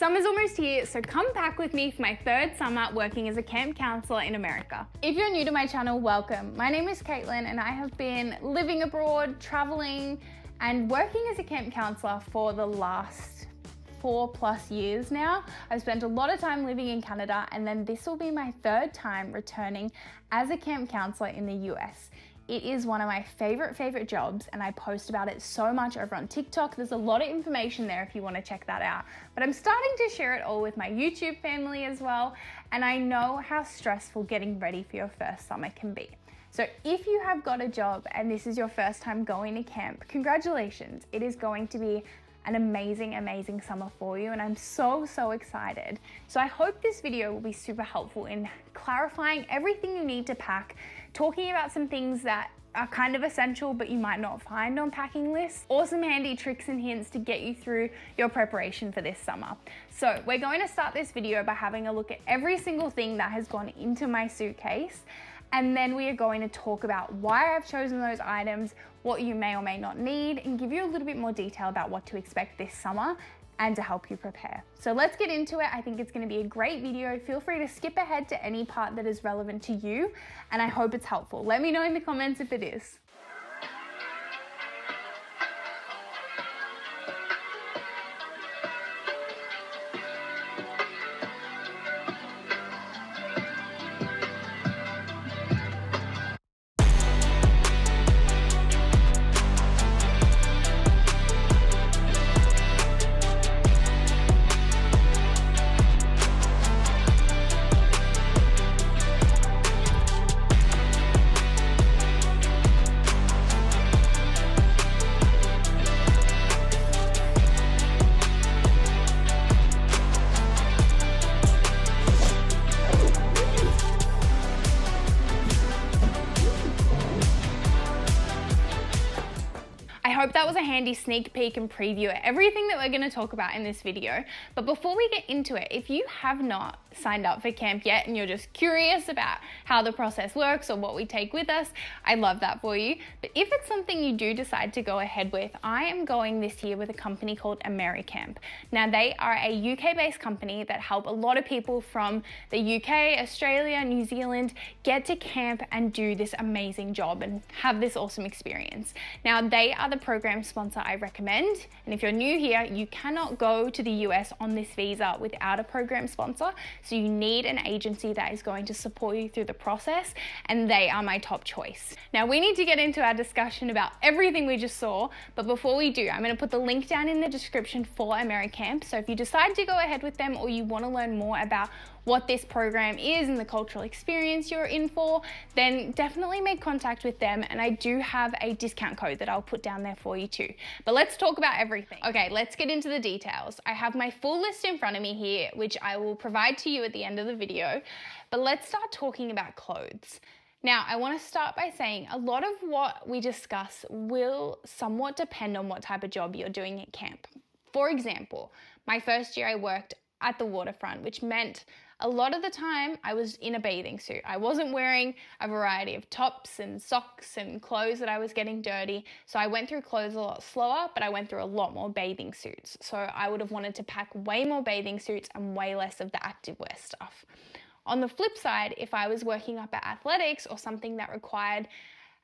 Summer's almost here, so come back with me for my third summer working as a camp counselor in America. If you're new to my channel, welcome. My name is Caitlin and I have been living abroad, traveling and working as a camp counselor for the last 4+ years now. I've spent a lot of time living in Canada, and then this will be my third time returning as a camp counselor in the US. It is one of my favorite jobs, and I post about it so much over on TikTok. There's a lot of information there if you want to check that out. But I'm starting to share it all with my YouTube family as well, and I know how stressful getting ready for your first summer can be. So if you have got a job and this is your first time going to camp, congratulations. It is going to be an amazing summer for you, and I'm so excited. So I hope this video will be super helpful in clarifying everything you need to pack, talking about some things that are kind of essential but you might not find on packing lists, or some handy tricks and hints to get you through your preparation for this summer. So we're going to start this video by having a look at every single thing that has gone into my suitcase, and then we are going to talk about why I've chosen those items, what you may or may not need, and give you a little bit more detail about what to expect this summer and to help you prepare. So let's get into it. I think it's going to be a great video. Feel free to skip ahead to any part that is relevant to you, and I hope it's helpful. Let me know in the comments if it is. I hope that was a handy sneak peek and preview of everything that we're going to talk about in this video. But before we get into it, if you have not signed up for camp yet and you're just curious about how the process works or what we take with us, I love that for you. But if it's something you do decide to go ahead with, I am going this year with a company called AmeriCamp. Now, they are a UK-based company that help a lot of people from the UK, Australia, New Zealand get to camp and do this amazing job and have this awesome experience. Now, they are the program sponsor I recommend, and if you're new here, you cannot go to the US on this visa without a program sponsor, so you need an agency that is going to support you through the process, and they are my top choice. Now, we need to get into our discussion about everything we just saw, but before we do, I'm going to put the link down in the description for AmeriCamp, so if you decide to go ahead with them or you want to learn more about what this program is and the cultural experience you're in for, then definitely make contact with them, and I do have a discount code that I'll put down there for you too. But let's talk about everything. Okay, let's get into the details. I have my full list in front of me here, which I will provide to you at the end of the video, but let's start talking about clothes. Now, I want to start by saying a lot of what we discuss will somewhat depend on what type of job you're doing at camp. For example, my first year I worked at the waterfront, which meant a lot of the time I was in a bathing suit. I wasn't wearing a variety of tops and socks and clothes that I was getting dirty. So I went through clothes a lot slower, but I went through a lot more bathing suits. So I would have wanted to pack way more bathing suits and way less of the activewear stuff. On the flip side, if I was working up at athletics or something that required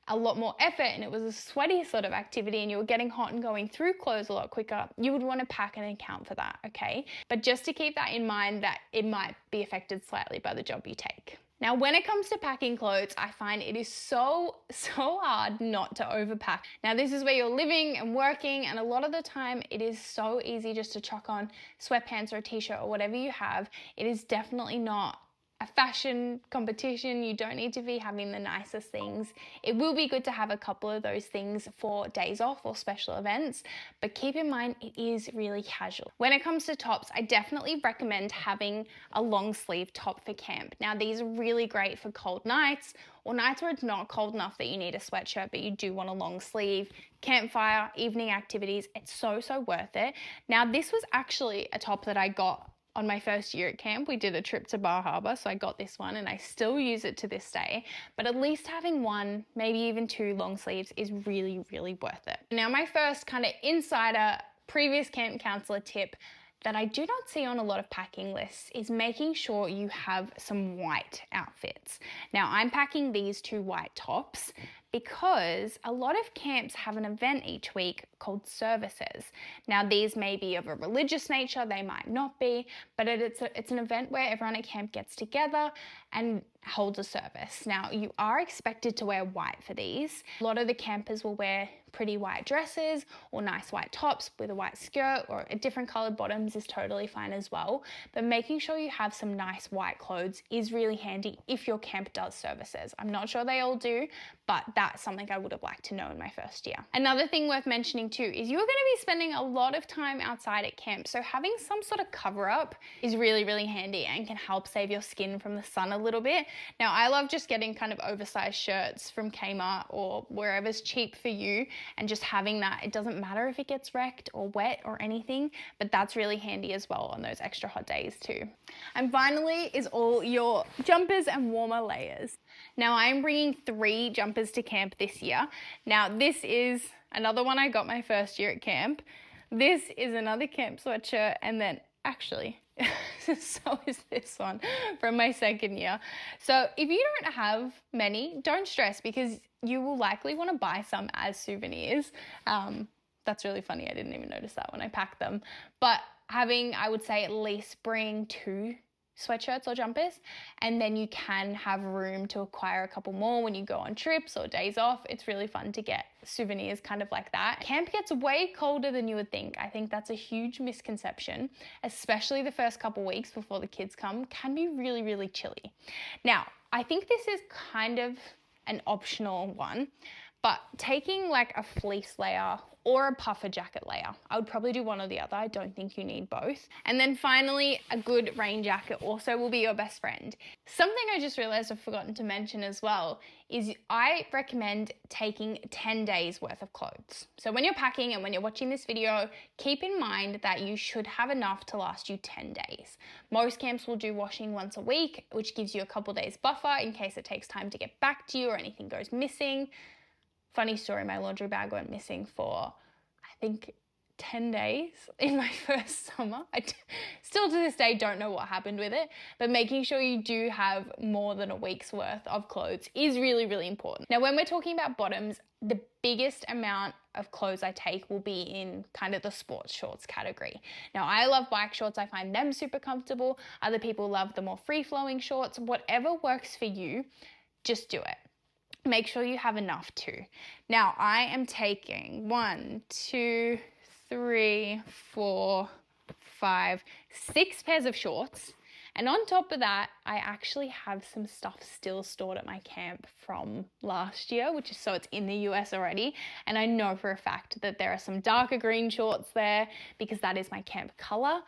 a lot more effort and it was a sweaty sort of activity and you were getting hot and going through clothes a lot quicker, you would want to pack and account for that, okay? But just to keep that in mind that it might be affected slightly by the job you take. Now, when it comes to packing clothes, I find it is so hard not to overpack. Now, this is where you're living and working, and a lot of the time it is so easy just to chuck on sweatpants or a t-shirt or whatever you have. It is definitely not a fashion competition. You don't need to be having the nicest things. It will be good to have a couple of those things for days off or special events, but keep in mind it is really casual. When it comes to tops, I definitely recommend having a long sleeve top for camp. Now, these are really great for cold nights or nights where it's not cold enough that you need a sweatshirt, but you do want a long sleeve, campfire, evening activities. It's so worth it. Now, this was actually a top that I got on my first year at camp. We did a trip to Bar Harbor, so I got this one and I still use it to this day. But at least having one, maybe even two long sleeves is really worth it. Now, my first kind of insider previous camp counselor tip that I do not see on a lot of packing lists is making sure you have some white outfits. Now, I'm packing these 2 white tops because a lot of camps have an event each week called services. Now, these may be of a religious nature, they might not be, but it's an event where everyone at camp gets together and holds a service. Now, you are expected to wear white for these. A lot of the campers will wear pretty white dresses or nice white tops with a white skirt, or a different colored bottoms is totally fine as well. But making sure you have some nice white clothes is really handy if your camp does services. I'm not sure they all do, but that's something I would have liked to know in my first year. Another thing worth mentioning too is you're going to be spending a lot of time outside at camp, so having some sort of cover up is really, really handy and can help save your skin from the sun a little bit. Now, I love just getting kind of oversized shirts from Kmart or wherever's cheap for you, and just having that. It doesn't matter if it gets wrecked or wet or anything, but that's really handy as well on those extra hot days too. And finally is all your jumpers and warmer layers. Now, I'm bringing 3 jumpers to camp this year. Now, this is another one I got my first year at camp. This is another camp sweatshirt, and then actually, so is this one from my second year. So if you don't have many, don't stress, because you will likely want to buy some as souvenirs. That's really funny. I didn't even notice that when I packed them. But having, I would say, at least bring 2 sweatshirts or jumpers, and then you can have room to acquire a couple more when you go on trips or days off. It's really fun to get souvenirs kind of like that. Camp gets way colder than you would think. I think that's a huge misconception, especially the first couple weeks before the kids come, can be really, really chilly. Now, I think this is kind of an optional one, but taking like a fleece layer or a puffer jacket layer, I would probably do one or the other. I don't think you need both. And then finally, a good rain jacket also will be your best friend. Something I just realized I've forgotten to mention as well is I recommend taking 10 days worth of clothes. So when you're packing and when you're watching this video, keep in mind that you should have enough to last you 10 days. Most camps will do washing once a week, which gives you a couple days buffer in case it takes time to get back to you or anything goes missing. Funny story, my laundry bag went missing for, I think, 10 days in my first summer. Still to this day don't know what happened with it, but making sure you do have more than a week's worth of clothes is really, really important. Now, when we're talking about bottoms, the biggest amount of clothes I take will be in kind of the sports shorts category. Now, I love bike shorts. I find them super comfortable. Other people love the more free-flowing shorts. Whatever works for you, just do it. Make sure you have enough too. Now, I am taking 1, 2, 3, 4, 5, 6 pairs of shorts. And on top of that, I actually have some stuff still stored at my camp from last year, which is so it's in the US already. And I know for a fact that there are some darker green shorts there because that is my camp color.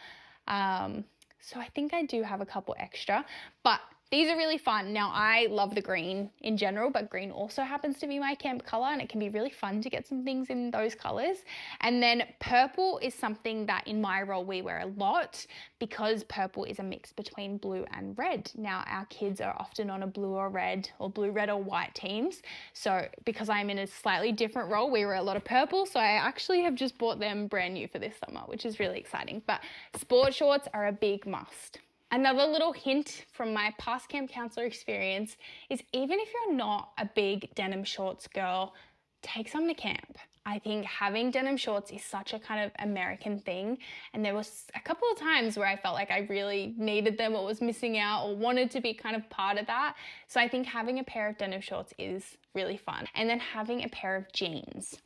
So I think I do have a couple extra, but these are really fun. Now, I love the green in general, but green also happens to be my camp color, and it can be really fun to get some things in those colors. And then purple is something that in my role we wear a lot because purple is a mix between blue and red. Now, our kids are often on a blue or red or blue, red or white teams. So because I'm in a slightly different role, we wear a lot of purple. So I actually have just bought them brand new for this summer, which is really exciting. But sport shorts are a big must. Another little hint from my past camp counselor experience is even if you're not a big denim shorts girl, take some to camp. I think having denim shorts is such a kind of American thing, and there was a couple of times where I felt like I really needed them or was missing out or wanted to be kind of part of that. So I think having a pair of denim shorts is really fun. And then having a pair of jeans.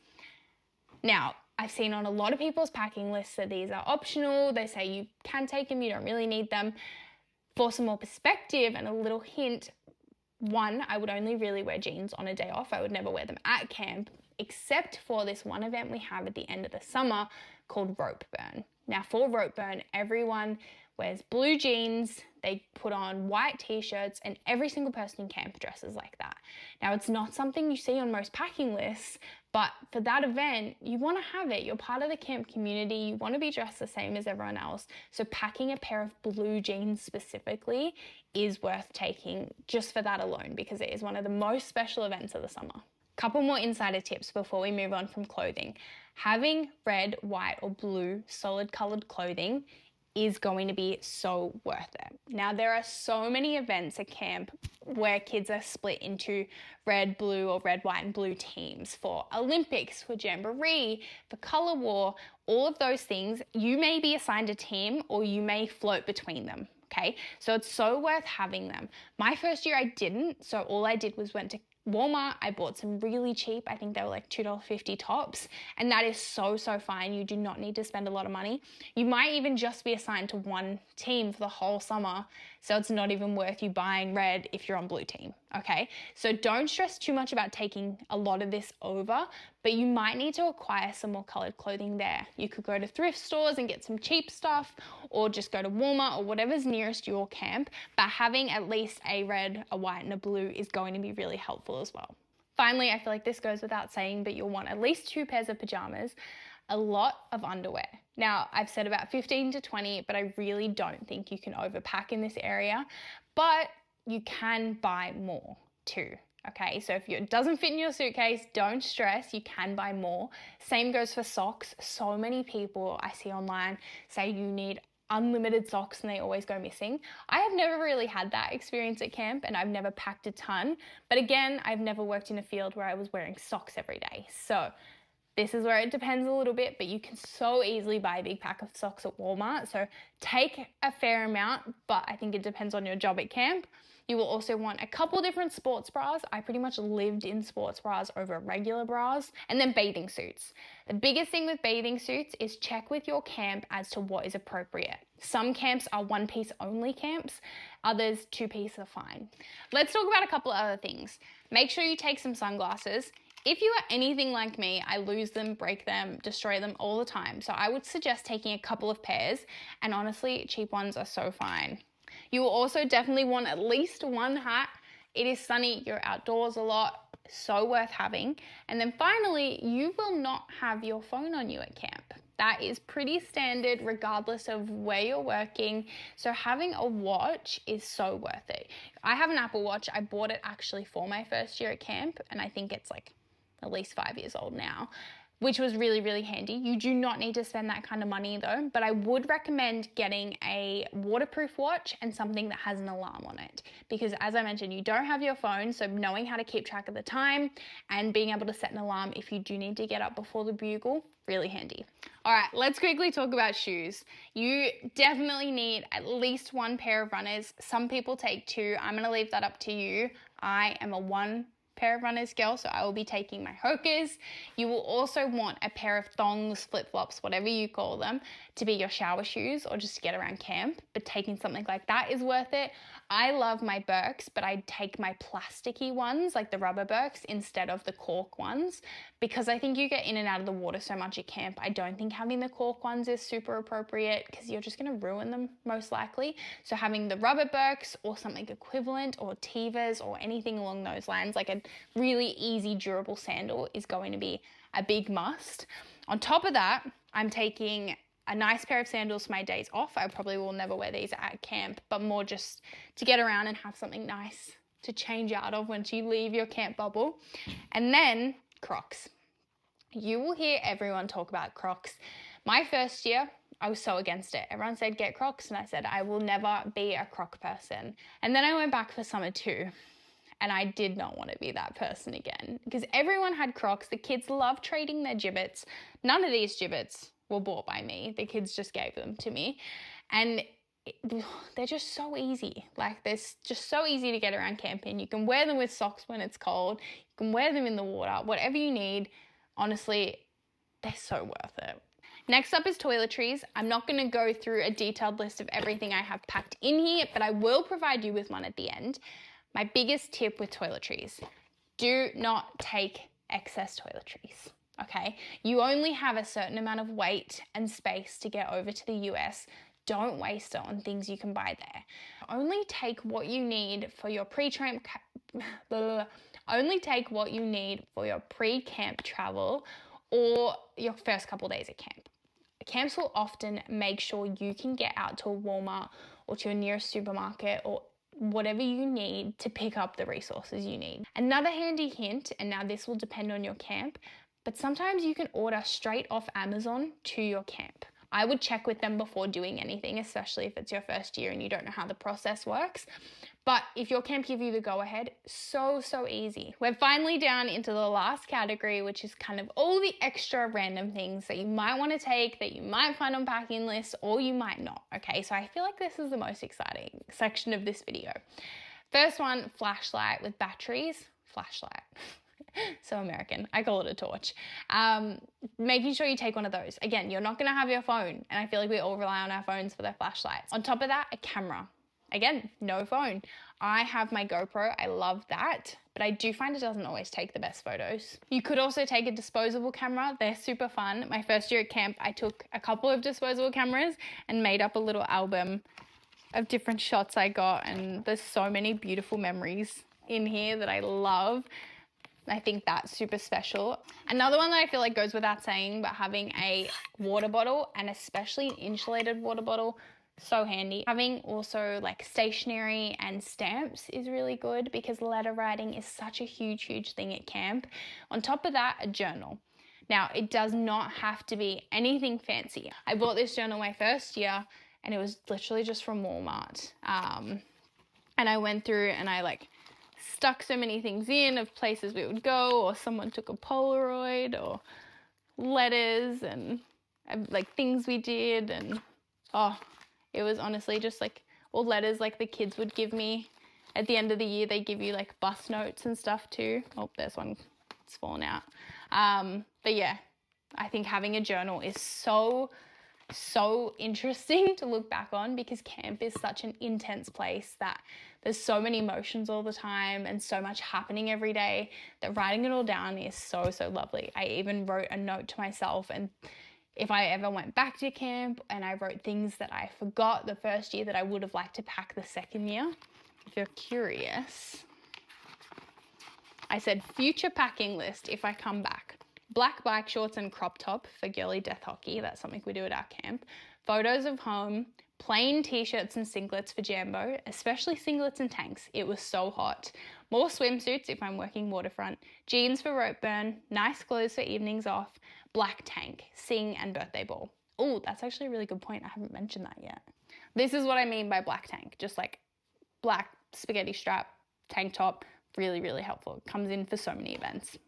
Now, I've seen on a lot of people's packing lists that these are optional. They say you can take them, you don't really need them. For some more perspective and a little hint, one, I would only really wear jeans on a day off. I would never wear them at camp, except for this one event we have at the end of the summer called Rope Burn. Now, for Rope Burn, everyone wears blue jeans, they put on white t-shirts, and every single person in camp dresses like that. Now, it's not something you see on most packing lists, but for that event, you want to have it. You're part of the camp community. You want to be dressed the same as everyone else. So packing a pair of blue jeans specifically is worth taking just for that alone, because it is one of the most special events of the summer. Couple more insider tips before we move on from clothing. Having red, white, or blue solid colored clothing is going to be so worth it. Now, there are so many events at camp where kids are split into red, blue, or red, white, and blue teams for Olympics, for Jamboree, for Color War, all of those things. You may be assigned a team or you may float between them. Okay, so it's so worth having them. My first year I didn't, so all I did was went to Walmart. I bought some really cheap, I think they were like $2.50 tops, and that is so fine. You do not need to spend a lot of money. You might even just be assigned to one team for the whole summer, so it's not even worth you buying red if you're on blue team, okay? So don't stress too much about taking a lot of this over, but you might need to acquire some more colored clothing there. You could go to thrift stores and get some cheap stuff, or just go to Walmart or whatever's nearest your camp, but having at least a red, a white, and a blue is going to be really helpful as well. Finally, I feel like this goes without saying, but you'll want at least 2 pairs of pajamas, a lot of underwear. Now, I've said about 15 to 20, but I really don't think you can overpack in this area, but you can buy more too. Okay, so if it doesn't fit in your suitcase, don't stress, you can buy more. Same goes for socks. So many people I see online say you need unlimited socks and they always go missing. I have never really had that experience at camp and I've never packed a ton. But again, I've never worked in a field where I was wearing socks every day. So this is where it depends a little bit, but you can so easily buy a big pack of socks at Walmart. So take a fair amount, but I think it depends on your job at camp. You will also want a couple different sports bras. I pretty much lived in sports bras over regular bras, and then bathing suits. The biggest thing with bathing suits is check with your camp as to what is appropriate. Some camps are 1-piece only camps, others 2-piece are fine. Let's talk about a couple of other things. Make sure you take some sunglasses. If you are anything like me, I lose them, break them, destroy them all the time. So I would suggest taking a couple of pairs, and honestly, cheap ones are so fine. You will also definitely want at least one hat. It is sunny, you're outdoors a lot, so worth having. And then finally, you will not have your phone on you at camp. That is pretty standard regardless of where you're working. So having a watch is so worth it. I have an Apple Watch. I bought it actually for my first year at camp, and I think it's like at least 5 years old now, which was really handy. You do not need to spend that kind of money though, but I would recommend getting a waterproof watch and something that has an alarm on it. Because as I mentioned, you don't have your phone, so knowing how to keep track of the time and being able to set an alarm if you do need to get up before the bugle, really handy. All right, let's quickly talk about shoes. You definitely need at least 1 pair of runners. Some people take 2. I'm gonna leave that up to you. I am a 1 pair of runners girl, so I will be taking my Hokas. You will also want a pair of thongs, flip-flops, whatever you call them, to be your shower shoes or just to get around camp, but taking something like that is worth it. I love my Birks, but I take my plasticky ones, like the rubber Birks, instead of the cork ones, because I think you get in and out of the water so much at camp. I don't think having the cork ones is super appropriate because you're just going to ruin them most likely. So having the rubber Birks or something equivalent, or Tevas or anything along those lines, like a really easy durable sandal, is going to be a big must. On top of that, I'm taking a nice pair of sandals for my days off. I probably will never wear these at camp, but more just to get around and have something nice to change out of once you leave your camp bubble. And then Crocs. You will hear everyone talk about Crocs. My first year, I was so against it. Everyone said get Crocs, and I said I will never be a Croc person. And then I went back for summer 2. And I did not want to be that person again because everyone had Crocs. The kids loved trading their Jibbits. None of these Jibbits were bought by me. The kids just gave them to me. And they're just so easy. Like, they're just so easy to get around camping. You can wear them with socks when it's cold. You can wear them in the water, whatever you need. Honestly, they're so worth it. Next up is Toiletries. I'm not going to go through a detailed list of everything I have packed in here, but I will provide you with one at the end. My biggest tip with toiletries, do not take excess toiletries, okay? You only have a certain amount of weight and space to get over to the US. Don't waste it on things you can buy there. Only take what you need for your pre-camp travel or your first couple days at camp. Camps will often make sure you can get out to a Walmart or to your nearest supermarket or whatever you need to pick up the resources you need. Another handy hint, and now this will depend on your camp, but sometimes you can order straight off Amazon to your camp. I would check with them before doing anything, especially if it's your first year and you don't know how the process works. But if your camp give you the go ahead, so easy. We're finally down into the last category, which is kind of all the extra random things that you might want to take, that you might find on packing lists, or you might not, okay? So I feel like this is the most exciting section of this video. First one, flashlight with batteries. Flashlight. So American. I call it a torch. Making sure you take one of those. Again, you're not going to have your phone, and I feel like we all rely on our phones for their flashlights. On top of that, a camera. Again, no phone. I have my GoPro. I love that, but I do find it doesn't always take the best photos. You could also take a disposable camera. They're super fun. My first year at camp, I took a couple of disposable cameras and made up a little album of different shots I got, and there's so many beautiful memories in here that I love. I think that's super special. Another one that I feel like goes without saying, but having a water bottle, and especially an insulated water bottle, so handy. Having also like stationery and stamps is really good because letter writing is such a huge thing at camp. On top of that, a journal. Now, it does not have to be anything fancy. I bought this journal my first year and it was literally just from Walmart. And I went through and I like stuck so many things in of places we would go, or someone took a Polaroid, or letters and like things we did, and it was honestly just like all letters like the kids would give me. At the end of the year, they give you like bus notes and stuff too. Oh, there's one, it's fallen out. But yeah, I think having a journal is so interesting to look back on, because camp is such an intense place that there's so many emotions all the time and so much happening every day that writing it all down is so lovely. I even wrote a note to myself, and if I ever went back to camp and I wrote things that I forgot the first year that I would have liked to pack the second year, if you're curious, I said future packing list if I come back. Black bike shorts and crop top for girly death hockey. That's something we do at our camp. Photos of home. Plain t-shirts and singlets for Jambo, especially singlets and tanks. It was so hot. More swimsuits if I'm working waterfront. Jeans for rope burn. Nice clothes for evenings off. Black tank. Sing and birthday ball. Oh, that's actually a really good point. I haven't mentioned that yet. This is what I mean by black tank. Just like black spaghetti strap, tank top. Really helpful. It comes in for so many events.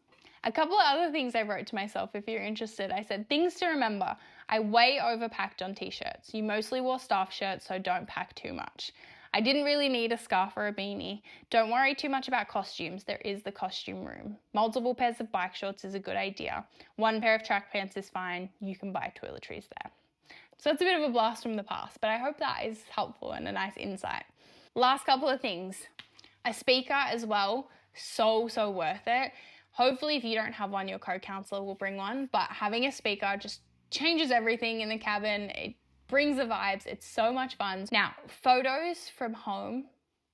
A couple of other things I wrote to myself, if you're interested. I said, things to remember. I way overpacked on t-shirts. You mostly wore staff shirts, so don't pack too much. I didn't really need a scarf or a beanie. Don't worry too much about costumes. There is the costume room. Multiple pairs of bike shorts is a good idea. One pair of track pants is fine. You can buy toiletries there. So that's a bit of a blast from the past, but I hope that is helpful and a nice insight. Last couple of things. A speaker as well. So worth it. Hopefully, if you don't have one, your co-counselor will bring one, but having a speaker just changes everything in the cabin. It brings the vibes. It's so much fun. Now, photos from home,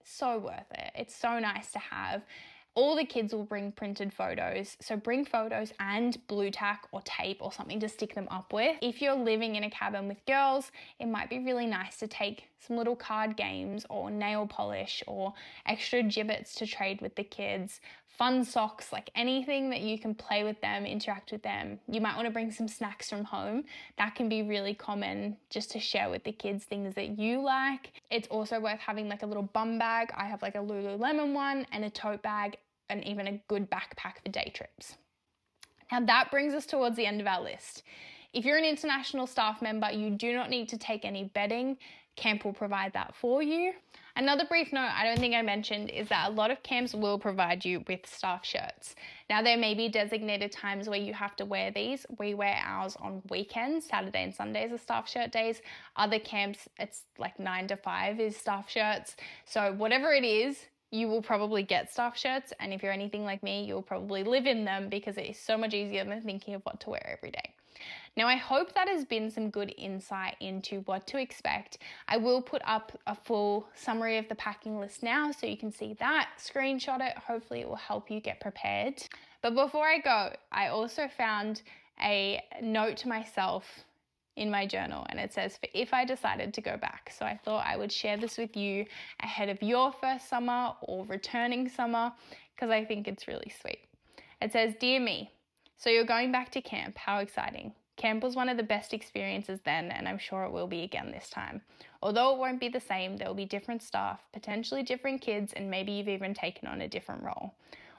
so worth it. It's so nice to have. All the kids will bring printed photos. So bring photos and blue tack or tape or something to stick them up with. If you're living in a cabin with girls, it might be really nice to take some little card games or nail polish or extra gibbets to trade with the kids, fun socks, like anything that you can play with them, interact with them. You might want to bring some snacks from home. That can be really common, just to share with the kids things that you like. It's also worth having like a little bum bag. I have like a Lululemon one, and a tote bag, and even a good backpack for day trips. Now that brings us towards the end of our list. If you're an international staff member, you do not need to take any bedding. Camp will provide that for you. Another brief note I don't think I mentioned is that a lot of camps will provide you with staff shirts. Now there may be designated times where you have to wear these. We wear ours on weekends. Saturday and Sundays are staff shirt days. Other camps, it's like 9 to 5 is staff shirts. So whatever it is, you will probably get staff shirts, and if you're anything like me, you'll probably live in them because it is so much easier than thinking of what to wear every day. Now, I hope that has been some good insight into what to expect. I will put up a full summary of the packing list now so you can see that, screenshot it. Hopefully it will help you get prepared. But before I go, I also found a note to myself in my journal, and it says, for if I decided to go back. So I thought I would share this with you ahead of your first summer or returning summer, because I think it's really sweet. It says, dear me, so you're going back to camp, how exciting. Camp was one of the best experiences then, and I'm sure it will be again this time. Although it won't be the same, there will be different staff, potentially different kids, and maybe you've even taken on a different role.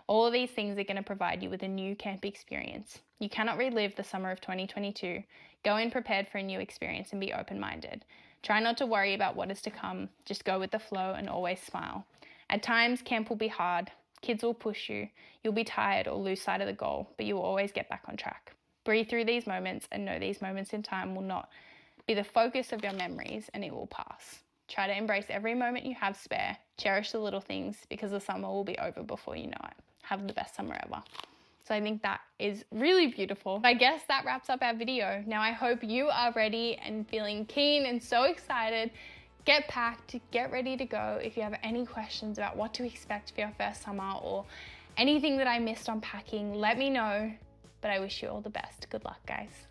All of these things are going to provide you with a new camp experience. You cannot relive the summer of 2022. Go in prepared for a new experience and be open-minded. Try not to worry about what is to come. Just go with the flow and always smile. At times, camp will be hard. Kids will push you. You'll be tired or lose sight of the goal, but you will always get back on track. Breathe through these moments and know these moments in time will not be the focus of your memories, and it will pass. Try to embrace every moment you have spare. Cherish the little things, because the summer will be over before you know it. Have the best summer ever. So I think that is really beautiful. I guess that wraps up our video. Now I hope you are ready and feeling keen and so excited. Get packed, get ready to go. If you have any questions about what to expect for your first summer or anything that I missed on packing, let me know. But I wish you all the best. Good luck, guys.